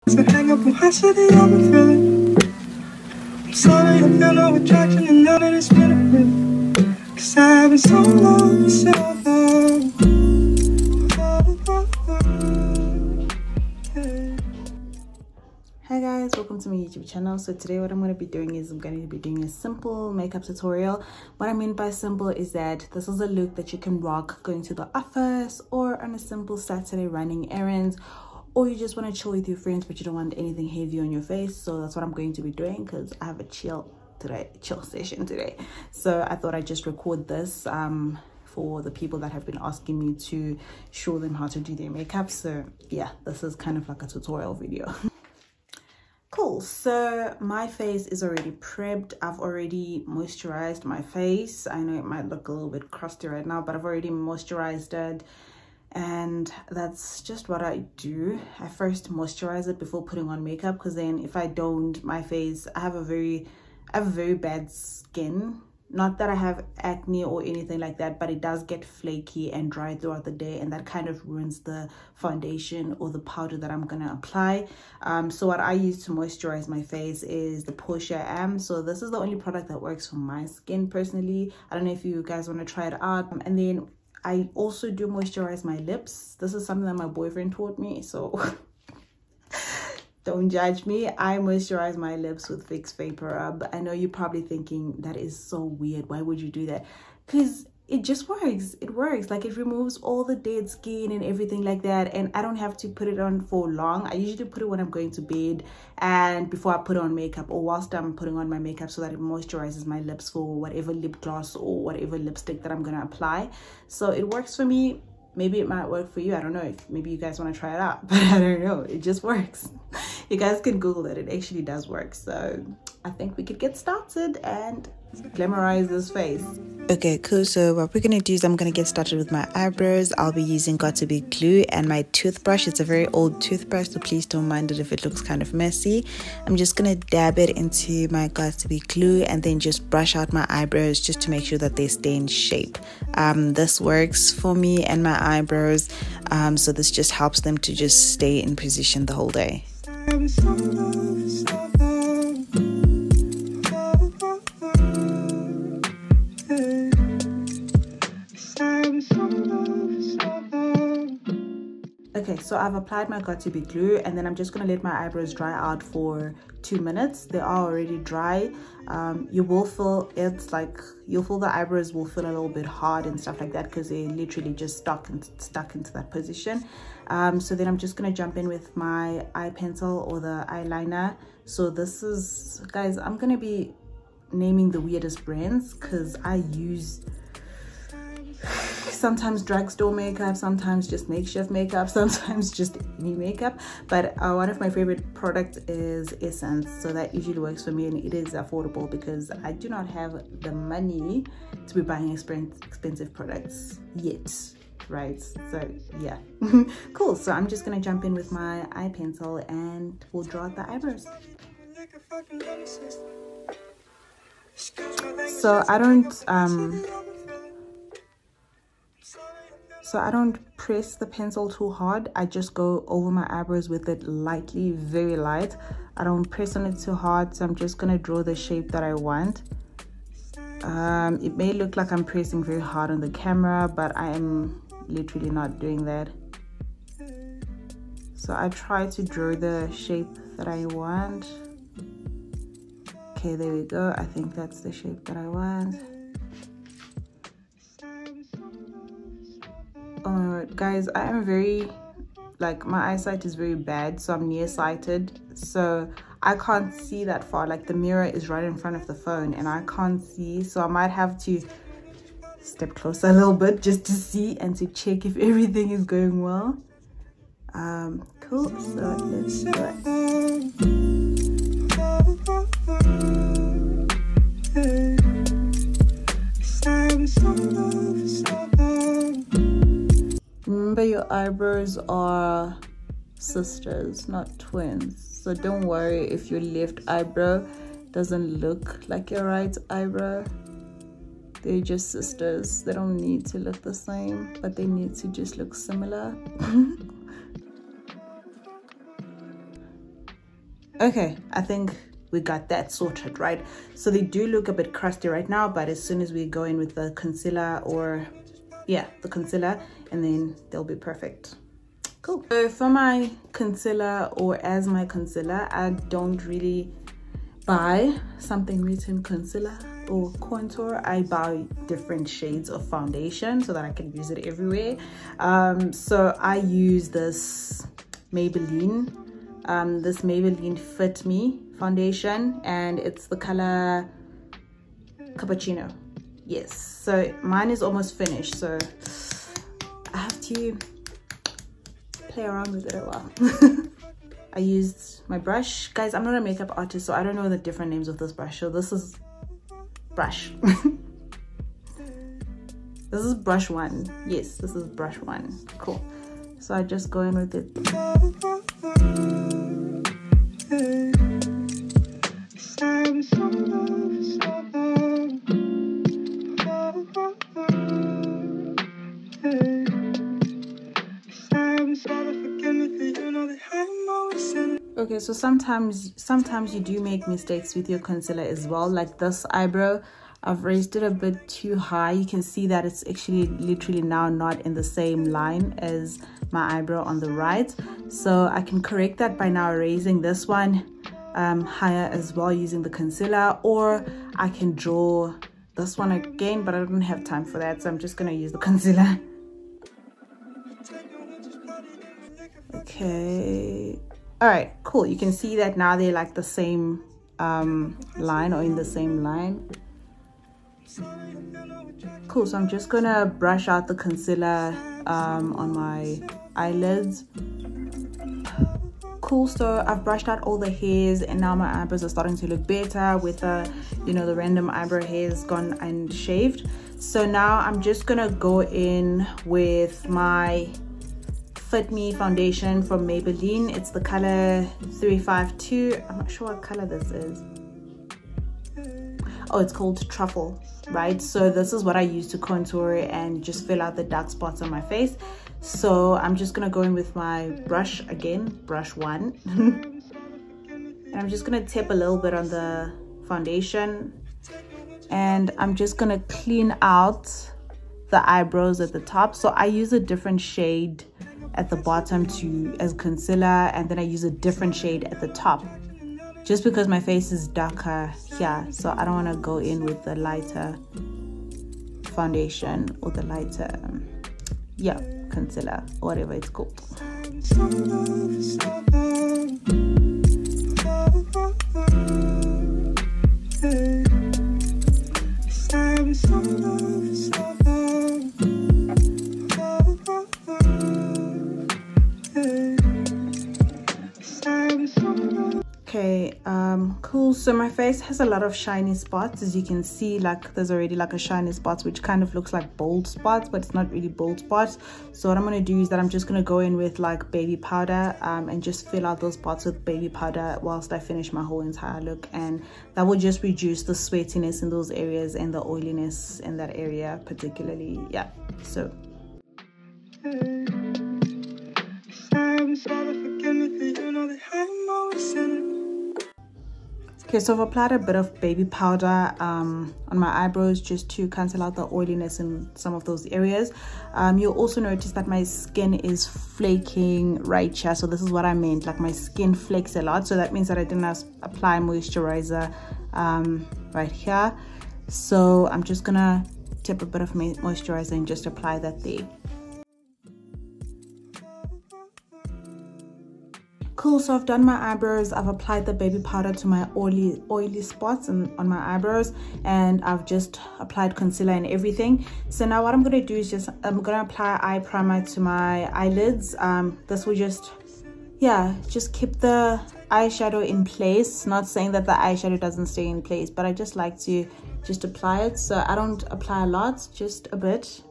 So hang up and watch it, I've been feeling. I'm sorry, I feel no attraction and none of this benefit. Cause I've been so long, so long. Hi guys, welcome to my YouTube channel. So today what I'm going to be doing is I'm going to be doing a simple makeup tutorial. What I mean by simple is that this is a look that you can rock going to the office or on a simple Saturday running errands, or you just want to chill with your friends but you don't want anything heavy on your face. So that's what I'm going to be doing because I have a chill session today. So I thought I'd just record this for the people that have been asking me to show them how to do their makeup. So yeah, this is kind of like a tutorial video. Cool, so my face is already prepped. I've already moisturized my face. I know it might look a little bit crusty right now, but I've already moisturized it, and that's just what I do. I first moisturize it before putting on makeup, because then if I don't, my face, I have a very bad skin. Not that I have acne or anything like that, but it does get flaky and dry throughout the day, and that kind of ruins the foundation or the powder that I'm gonna apply. So what I use to moisturize my face is the Portia M. So this is the only product that works for my skin personally. I don't know if you guys want to try it out. And then I also do moisturize my lips. This is something that my boyfriend taught me, so don't judge me. I moisturize my lips with Fix Vapor Rub. I know you're probably thinking that is so weird. Why would you do that? Because it just works. It works. Like, it removes all the dead skin and everything like that. And I don't have to put it on for long. I usually put it when I'm going to bed and before I put on makeup, or whilst I'm putting on my makeup, so that it moisturizes my lips for whatever lip gloss or whatever lipstick that I'm going to apply. So it works for me. Maybe it might work for you. I don't know. If maybe you guys want to try it out, but I don't know. It just works. You guys can Google it. It actually does work. So I think we could get started and glamorize this face. Okay, cool. So what we're gonna do is I'm gonna get started with my eyebrows. I'll be using Got2b glue and my toothbrush. It's a very old toothbrush, so please don't mind it if it looks kind of messy. I'm just gonna dab it into my Got2b glue and then just brush out my eyebrows just to make sure that they stay in shape. This works for me and my eyebrows, so this just helps them to just stay in position the whole day. Okay, so I've applied my Got2b glue, and then I'm just going to let my eyebrows dry out for 2 minutes. They are already dry. You will feel it's like, you'll feel the eyebrows will feel a little bit hard and stuff like that, because they're literally just stuck into that position. So then I'm just going to jump in with my eye pencil or the eyeliner. So this is, guys, I'm going to be naming the weirdest brands because I use sometimes drugstore makeup, sometimes just makeshift makeup, sometimes just any makeup. But one of my favorite products is Essence, so that usually works for me, and it is affordable because I do not have the money to be buying expensive products yet, right? So yeah. Cool. So I'm just gonna jump in with my eye pencil and we'll draw out the eyebrows. So I don't press the pencil too hard. I just go over my eyebrows with it lightly, very light. I don't press on it too hard, so I'm just gonna draw the shape that I want. It may look like I'm pressing very hard on the camera, but I am literally not doing that. So I try to draw the shape that I want. Okay, there we go. I think that's the shape that I want. Oh my god, guys, I am very, like, my eyesight is very bad, so I'm nearsighted, so I can't see that far. Like, the mirror is right in front of the phone and I can't see, so I might have to step closer a little bit just to see and to check if everything is going well. Cool, so let's do it. Remember, your eyebrows are sisters, not twins. So don't worry if your left eyebrow doesn't look like your right eyebrow. They're just sisters. They don't need to look the same, but they need to just look similar. Okay, I think we got that sorted, right? So they do look a bit crusty right now, but as soon as we go in with the concealer, or yeah, the concealer, and then they'll be perfect. Cool. So for my concealer, or as my concealer, I don't really buy something written concealer or contour. I buy different shades of foundation so that I can use it everywhere. So I use this Maybelline Fit Me foundation, and it's the color Cappuccino. Yes, so mine is almost finished, so I have to play around with it a while. I used my brush. Guys, I'm not a makeup artist, so I don't know the different names of this brush. So this is brush. This is brush 1. Yes, this is brush 1. Cool. So I just go in with it. Okay, so sometimes you do make mistakes with your concealer as well. Like this eyebrow, I've raised it a bit too high. You can see that it's actually literally now not in the same line as my eyebrow on the right. So I can correct that by now raising this one higher as well using the concealer, or I can draw this one again, but I don't have time for that, so I'm just gonna use the concealer. Okay, all right, cool. You can see that now they're like the same line, or in the same line. Cool. So I'm just gonna brush out the concealer on my eyelids. Cool. So I've brushed out all the hairs, and now my eyebrows are starting to look better with the, you know, the random eyebrow hairs gone and shaved. So now I'm just gonna go in with my Fit Me foundation from Maybelline. It's the color 352. I'm not sure what color this is. Oh, it's called Truffle, right? So this is what I use to contour and just fill out the dark spots on my face. So I'm just gonna go in with my brush again, brush 1. And I'm just gonna tap a little bit on the foundation, and I'm just gonna clean out the eyebrows at the top. So I use a different shade at the bottom as concealer, and then I use a different shade at the top, just because my face is darker here, so I don't want to go in with the lighter foundation or the lighter yeah, concealer, whatever it's called. Okay, cool. So my face has a lot of shiny spots, as you can see. Like there's already like a shiny spot which kind of looks like bold spots, but it's not really bold spots. So what I'm going to do is that I'm just going to go in with like baby powder and just fill out those spots with baby powder whilst I finish my whole entire look, and that will just reduce the sweatiness in those areas and the oiliness in that area particularly. Yeah, so okay, so I've applied a bit of baby powder on my eyebrows just to cancel out the oiliness in some of those areas. You'll also notice that my skin is flaking right here. So this is what I meant, like my skin flakes a lot. So that means that I didn't apply moisturizer right here. So I'm just gonna tip a bit of moisturizer and just apply that there. Cool, so I've done my eyebrows. I've applied the baby powder to my oily spots on my eyebrows, and I've just applied concealer and everything. So now what I'm going to do is I'm going to apply eye primer to my eyelids. This will just keep the eyeshadow in place. Not saying that the eyeshadow doesn't stay in place, but I just like to just apply it. So I don't apply a lot, just a bit.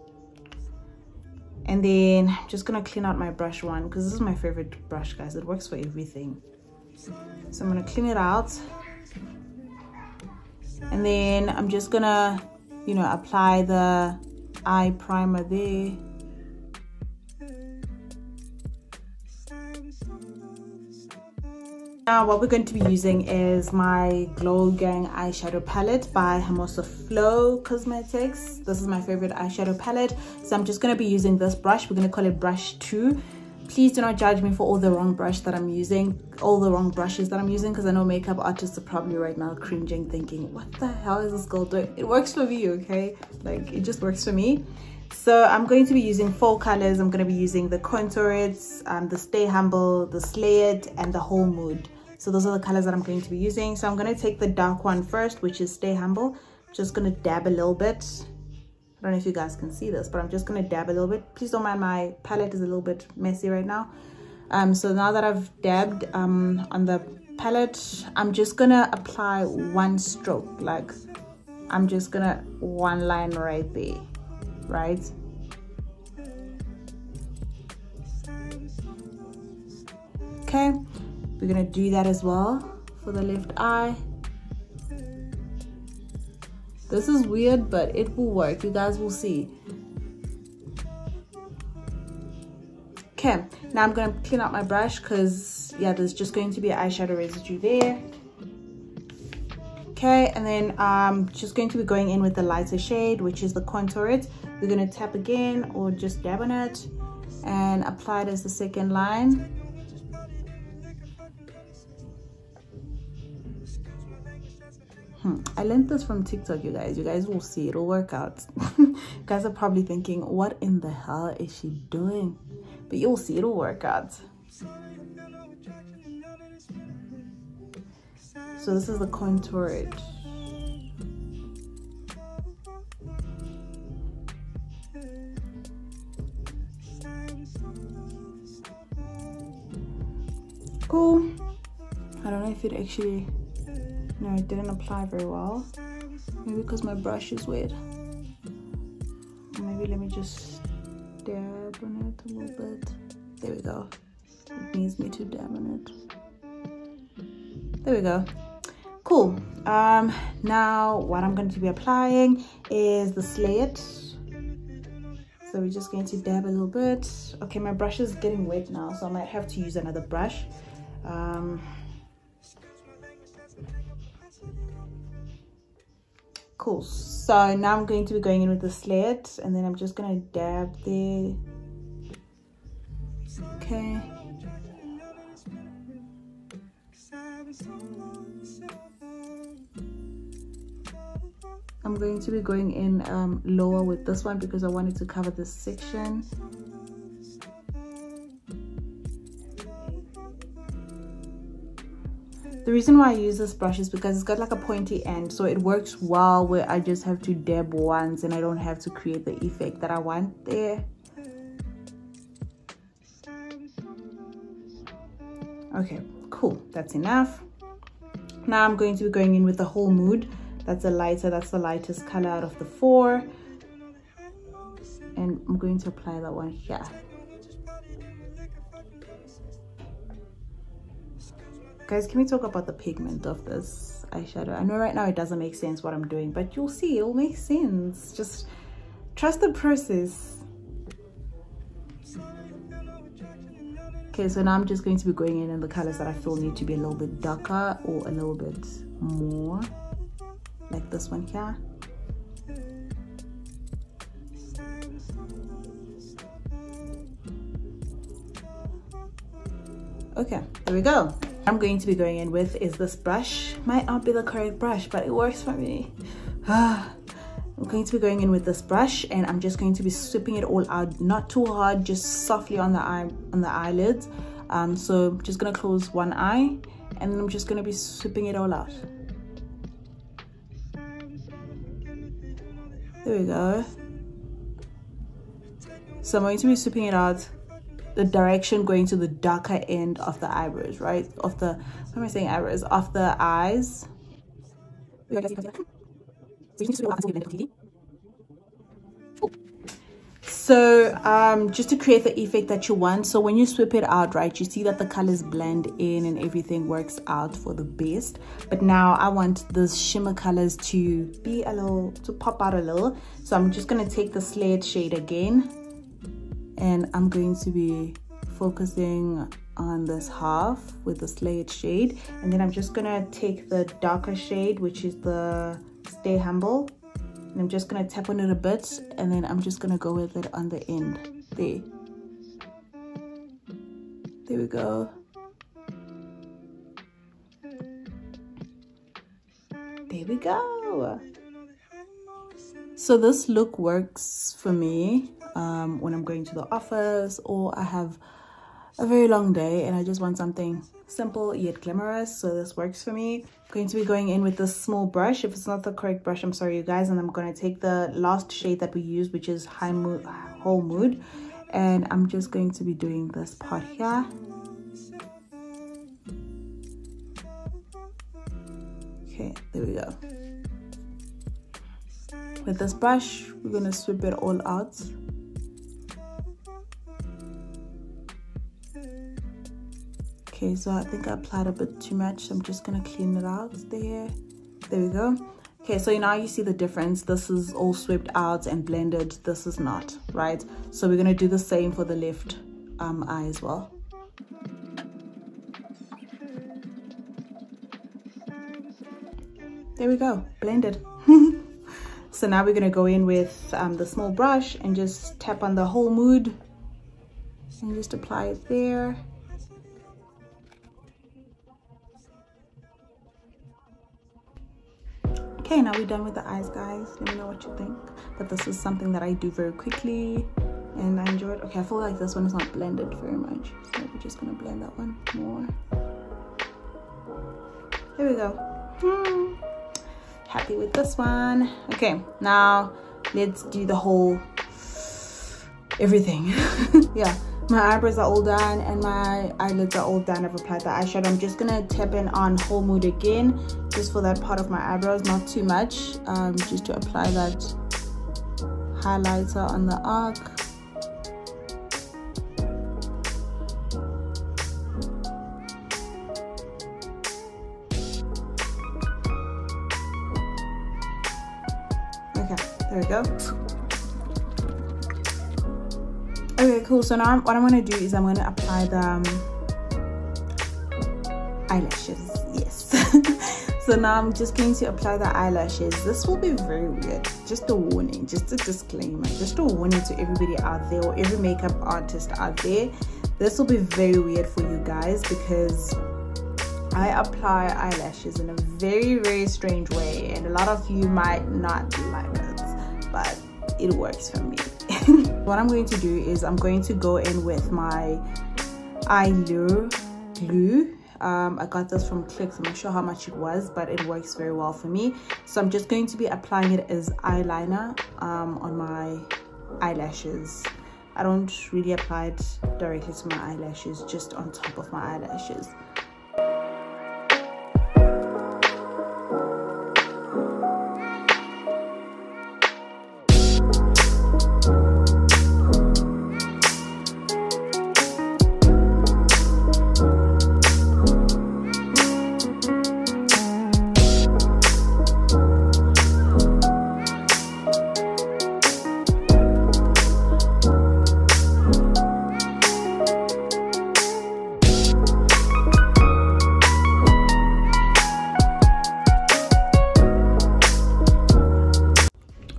And then I'm just gonna clean out my brush 1, because this is my favorite brush, guys. It works for everything. So I'm gonna clean it out, and then I'm just gonna, you know, apply the eye primer there. Now what we're going to be using is my Glow Gang eyeshadow palette by Hermosa Flow Cosmetics. This is my favorite eyeshadow palette, so I'm just going to be using this brush. We're going to call it brush 2. Please do not judge me for all the wrong brushes that I'm using, because I know makeup artists are probably right now cringing, thinking, what the hell is this girl doing? It works for me, okay? Like, it just works for me. So I'm going to be using 4 colors. I'm going to be using the Contour It, the Stay Humble, the Slay It, and the Whole Mood. So those are the colors that I'm going to be using. So I'm going to take the dark one first, which is Stay Humble. Just going to dab a little bit. I don't know if you guys can see this, but I'm just going to dab a little bit. Please don't mind, my palette is a little bit messy right now. So now that I've dabbed on the palette, I'm just going to apply 1 stroke. Like, I'm just going to 1 line right there, right? Okay, we're going to do that as well for the left eye. This is weird, but it will work. You guys will see. Okay, now I'm going to clean out my brush because, yeah, there's just going to be eyeshadow residue there. Okay, and then I'm just going to be going in with the lighter shade, which is the Contour It. We're going to tap again or just dab on it and apply it as the second line. I learned this from TikTok, you guys. You guys will see. It'll work out. You guys are probably thinking, what in the hell is she doing? But you'll see. It'll work out. So this is the Contour It. Cool. I don't know if it actually... No, it didn't apply very well. Maybe because my brush is wet. Maybe let me just dab on it a little bit. There we go. It needs me to dab on it. There we go. Cool. Now what I'm going to be applying is the Slay It. So we're just going to dab a little bit. Okay, my brush is getting wet now, so I might have to use another brush. Cool. So now I'm going to be going in with the Slay It, and then I'm just going to dab there. Okay. I'm going to be going in lower with this one because I wanted to cover this section. The reason why I use this brush is because it's got like a pointy end, so it works well where I just have to dab once and I don't have to create the effect that I want there. Okay, cool, that's enough. Now I'm going to be going in with the Whole Mood. That's the lightest color out of the 4. And I'm going to apply that one here. Guys, can we talk about the pigment of this eyeshadow? I know right now it doesn't make sense what I'm doing, but you'll see, it'll make sense. Just trust the process. Okay, so now I'm just going to be going in the colors that I feel need to be a little bit darker or a little bit more. Like this one here. Okay, there we go. I'm going to be going in with is this brush. Might not be the correct brush, but it works for me. I'm going to be going in with this brush, and I'm just going to be sweeping it all out, not too hard, just softly on the eyelids. So I'm just gonna close one eye, and then I'm just gonna be sweeping it all out. There we go. So I'm going to be sweeping it out, the direction going to the darker end of the eyebrows, right? Of the, what am I saying, eyebrows? Of the eyes. So just to create the effect that you want, so when you sweep it out, right, you see that the colors blend in and everything works out for the best. But now I want those shimmer colors to be a little, to pop out a little. So I'm just going to take the Slay It shade again, and I'm going to be focusing on this half with the layered shade, and then I'm just gonna take the darker shade, which is the Stay Humble, and I'm just gonna tap on it a bit, and then I'm just gonna go with it on the end there. There we go. There we go. So this look works for me when I'm going to the office, or I have a very long day and I just want something simple yet glamorous. So this works for me. I'm going to be going in with this small brush. If it's not the correct brush, I'm sorry you guys. And I'm going to take the last shade that we used, which is Whole Mood, and I'm just going to be doing this part here. Okay, there we go. With this brush, we're going to sweep it all out. Okay, so I think I applied a bit too much, so I'm just going to clean it out there. There we go. Okay, so now you see the difference. This is all swept out and blended. This is not, right? So we're going to do the same for the left eye as well. There we go, blended. So now we're going to go in with the small brush and just tap on the Whole Mood and just apply it there. Okay, now we're done with the eyes, guys. Let me know what you think. But this is something that I do very quickly and I enjoy it. Okay, I feel like this one is not blended very much, so we're just gonna blend that one more. There we go. Happy with this one. Okay, now let's do the whole everything. Yeah, my eyebrows are all done and my eyelids are all done. I've applied the eyeshadow. I'm just gonna tap in on Whole Mood again, just for that part of my eyebrows, not too much, just to apply that highlighter on the arc. Okay, there we go. Okay, cool. So now what I'm going to do is I'm going to apply the eyelashes. Yes. So now I'm just going to apply the eyelashes. This will be very weird. Just a warning, just a disclaimer, just a warning to everybody out there, or every makeup artist out there. This will be very weird for you guys because I apply eyelashes in a very, very strange way, and a lot of you might not like it, but it works for me. What I'm going to do is I'm going to go in with my Eyelure glue. I got this from Clicks. I'm not sure how much it was, but it works very well for me. So I'm just going to be applying it as eyeliner on my eyelashes. I don't really apply it directly to my eyelashes, just on top of my eyelashes.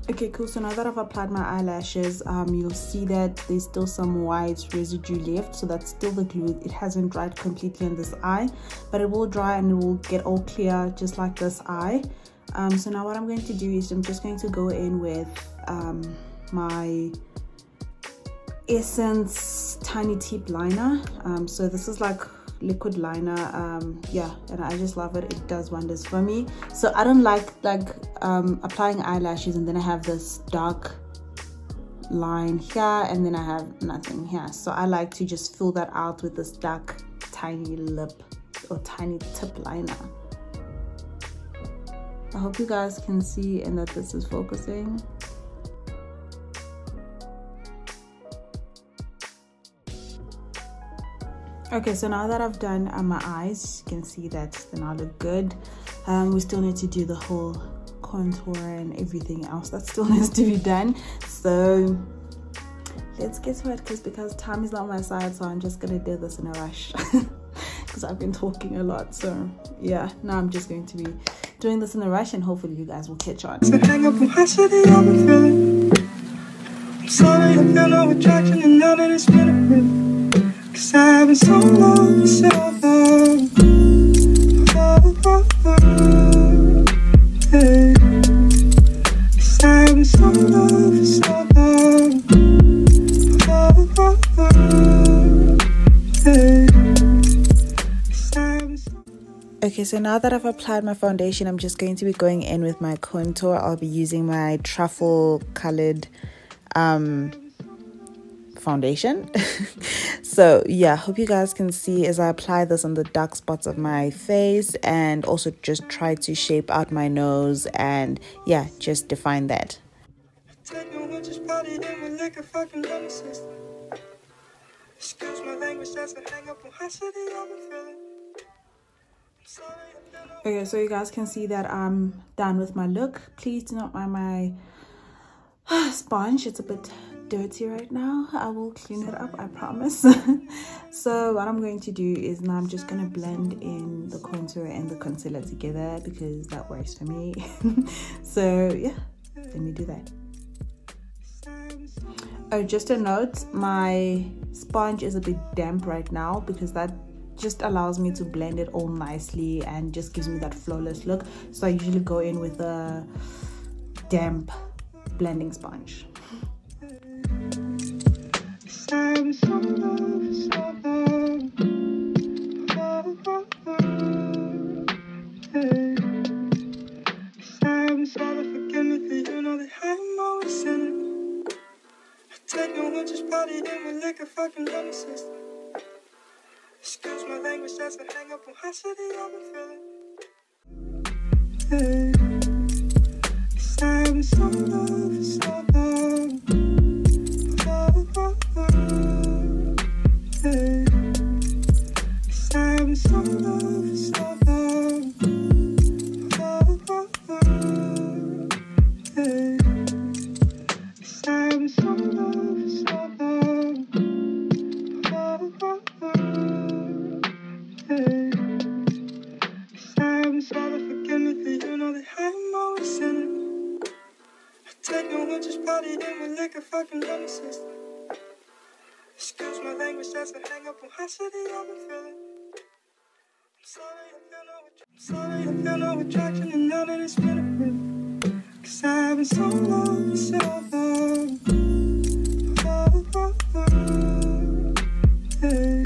Okay, cool. So now that I've applied my eyelashes, you'll see that there's still some white residue left. So that's still the glue. It hasn't dried completely on this eye, but it will dry and it will get all clear just like this eye. So now what I'm going to do is I'm just going to go in with my Essence Tiny Tip Liner. So this is like liquid liner, yeah, and I just love it. It does wonders for me. So I don't like applying eyelashes and then I have this dark line here and then I have nothing here. So I like to just fill that out with this dark tiny lip or tiny tip liner. I hope you guys can see and that this is focusing. Okay, so now that I've done my eyes, you can see that they now look good. We still need to do the whole contour and everything else that still needs to be done. So let's get to it, because time is not on my side, so I'm just gonna do this in a rush because I've been talking a lot. So yeah, now I'm just going to be doing this in a rush, and hopefully you guys will catch on. So hang up on my city, I've been feeling. I'm sorry, I feel no attraction, and now that it's been a bit, 'cause I've been so long, so long. Hey. 'Cause I've been so long for so long. Hey. 'Cause I've been so long. Okay, so now that I've applied my foundation, I'm just going to be going in with my contour. I'll be using my truffle colored foundation. So yeah, hope you guys can see as I apply this on the dark spots of my face, and also just try to shape out my nose, and yeah, just define that. Excuse my language, that's a hang up on high city, I've been feeling. Okay, so you guys can see that I'm done with my look. Please do not mind my sponge, it's a bit dirty right now. I will clean it up, I promise. So what I'm going to do is now I'm just going to blend in the contour and the concealer together, because that works for me. So yeah, let me do that. Oh, just a note, my sponge is a bit damp right now, because that just allows me to blend it all nicely and just gives me that flawless look. So I usually go in with a damp blending sponge. Excuse my language, that's a hang up on high city, I've been feeling. Hey. 'Cause I've been so long for so long. Hey. 'Cause I've been so long for so long. Hey. 'Cause I've been so long for so long. Hey. 'Cause I've been sorry, forgive me, for you know that I'm always sinning. I take no one, just party in with liquor, fucking lemon system. Excuse my language, that's a hang up on high city, I've been feeling. I'm sorry, I feel no attraction, and now that it's been a bit, 'cause I've been so long, so long. Hey.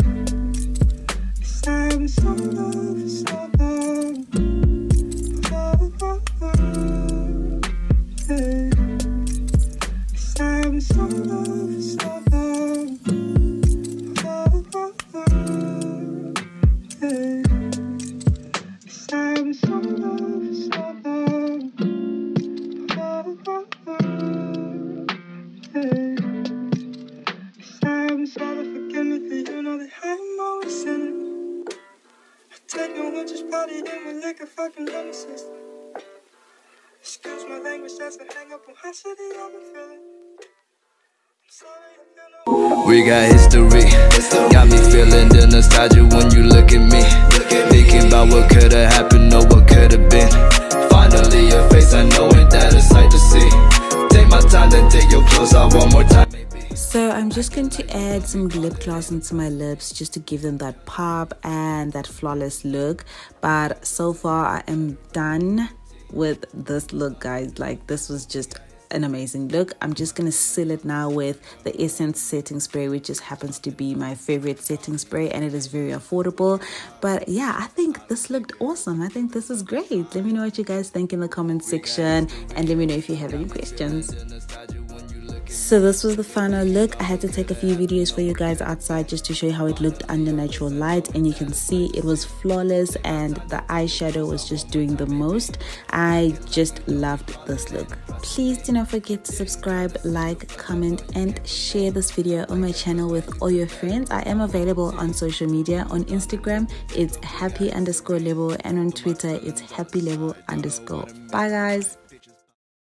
'Cause I've been so long for so long. Hey. 'Cause I've been so long for so long. Hey. 'Cause I've been so long for so long. Hey. 'Cause I've been sorry, forgive me, for you know that I'm always sinning. I take no one, just party in with liquor, fucking lemon system. Excuse my language, that's a hang up on high city, I've been feeling. We got history, got me feeling the nostalgia when you look at me. Thinking about what could have happened or what could have been. Finally your face, I know it, that a sight to see. Take my time, then take your clothes out one more time. So I'm just going to add some lip gloss into my lips just to give them that pop and that flawless look. But so far I am done with this look, guys. Like, this was just an amazing look. I'm just gonna seal it now with the Essence setting spray, which just happens to be my favorite setting spray, and it is very affordable. But yeah, I think this looked awesome. I think this is great. Let me know what you guys think in the comment section, and let me know if you have any questions. So this was the final look. I had to take a few videos for you guys outside just to show you how it looked under natural light, and you can see it was flawless and the eyeshadow was just doing the most. I just loved this look. Please do not forget to subscribe, like, comment, and share this video on my channel with all your friends. I am available on social media. On Instagram it's happy_label, and on Twitter it's happy_label_. Bye guys.